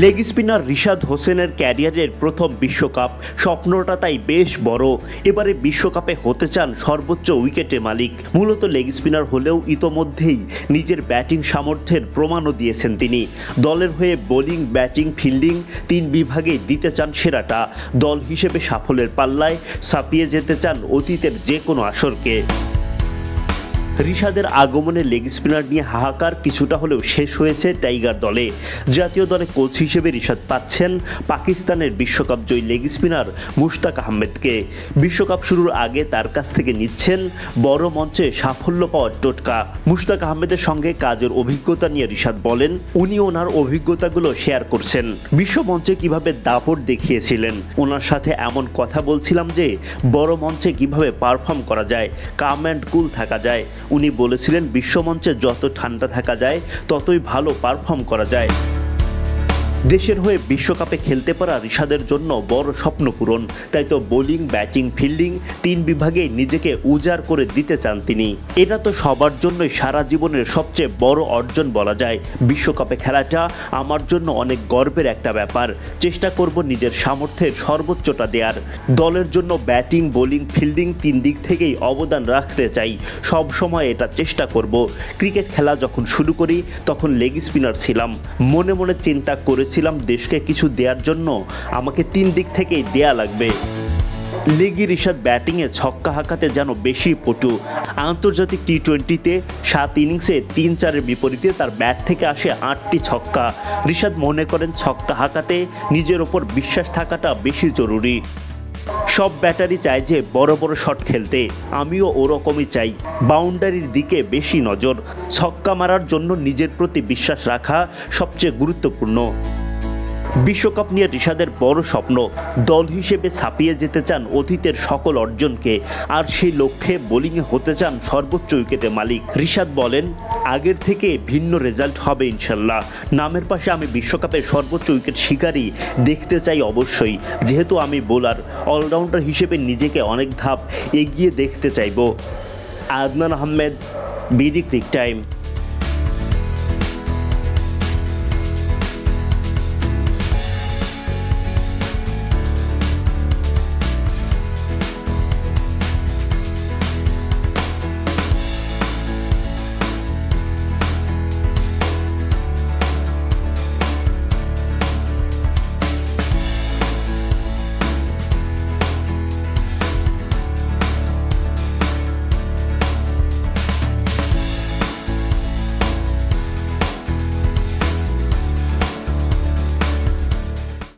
Leg spinner Rishad হোসেনের ক্যারিয়ারের প্রথম বিশ্বকাপ, স্বপ্নটা তাই বেশ বড়। এবারে বিশ্বকাপে হতে চান সর্বোচ্চ উইকেটে মালিক। মূলত লেগ স্পিনার হলেও ইতোমধ্যেই নিজের ব্যাটিং সামর্থ্যের প্রমাণও দিয়েছেন তিনি। দলের হয়ে বোলিং, ব্যাটিং, ফিল্ডিং তিন বিভাগেই দিতে চান সেরাটা। দল হিসেবে সাফল্যের পাল্লায় ছাপিয়ে যেতে চান অতীতের যে কোনো আসরকে। রিশাদের আগমনে লেগ স্পিনার নিয়ে হাহাকার কিছুটা হলেও শেষ হয়েছে টাইগার দলে। জাতীয় দলে কোচ হিসেবে রিশাদ পাচ্ছেন পাকিস্তানের বিশ্বকাপ জয়ী লেগ স্পিনার মুশতাক আহমেদকে। বিশ্বকাপ শুরুর আগে তার কাছ থেকে নিচ্ছেন বড় মঞ্চে সাফল্য পাওয়ার টোটকা। মুশতাক আহমেদের সঙ্গে কাজের অভিজ্ঞতা নিয়ে রিশাদ বলেন, উনি ওনার অভিজ্ঞতাগুলো শেয়ার করছেন। বিশ্ব মঞ্চে কিভাবে দাপট দেখিয়েছিলেন, ওনার সাথে এমন কথা বলছিলাম যে বড় মঞ্চে কিভাবে পারফর্ম করা যায়, কাম অ্যান্ড কুল থাকা যায়। উনি বলেছিলেন বিশ্বমঞ্চে যত ঠান্ডা থাকা যায় ততই ভালো পারফর্ম করা যায়। দেশের হয়ে বিশ্বকাপে খেলতে পারা রিশাদের জন্য বড় স্বপ্ন পূরণ। তাই তো বোলিং, ব্যাটিং, ফিল্ডিং তিন বিভাগে নিজেকে উজাড় করে দিতে চান তিনি। এটা তো সবার জন্যই সারা জীবনের সবচেয়ে বড় অর্জন বলা যায়। বিশ্বকাপে খেলাটা আমার জন্য অনেক গর্বের একটা ব্যাপার। চেষ্টা করব নিজের সামর্থ্যের সর্বোচ্চটা দেওয়ার। দলের জন্য ব্যাটিং, বোলিং, ফিল্ডিং তিন দিক থেকেই অবদান রাখতে চাই। সব সময় এটা চেষ্টা করব। ক্রিকেট খেলা যখন শুরু করি তখন লেগ স্পিনার ছিলাম। মনে মনে চিন্তা করেছিলাম দেশকে কিছু দেওয়ার জন্য আমাকে তিন দিক থেকেই দেয়া লাগবে। লেগি রিশাদ ব্যাটিংয়ে ছক্কা হাঁকাতে যেন বেশি পটু। আন্তর্জাতিক টি-20তে 7 ইনিংসে 3-4-এর বিপরীতে তার ব্যাট থেকে আসে 8টি ছক্কা। রিশাদ মনে করেন ছক্কা হাঁকাতে নিজের ওপর বিশ্বাস থাকাটা বেশি জরুরি। সব ব্যাটারই চায় যে বড় বড় শট খেলতে, আমিও ওরকমই চাই। বাউন্ডারির দিকে বেশি নজর। ছক্কা মারার জন্য নিজের প্রতি বিশ্বাস রাখা সবচেয়ে গুরুত্বপূর্ণ। বিশ্বকাপ নিয়ে রিশাদের বড় স্বপ্ন। দল হিসেবে ছাপিয়ে যেতে চান অতীতের সকল অর্জনকে, আর সেই লক্ষ্যে বোলিংয়ে হতে চান সর্বোচ্চ উইকেটে মালিক। রিশাদ বলেন, আগের থেকে ভিন্ন রেজাল্ট হবে ইনশাল্লাহ। নামের পাশে আমি বিশ্বকাপের সর্বোচ্চ উইকেট শিকারী দেখতে চাই অবশ্যই। যেহেতু আমি বোলার, অলরাউন্ডার হিসেবে নিজেকে অনেক ধাপ এগিয়ে দেখতে চাইব। Adnan Ahmed, BD cric time.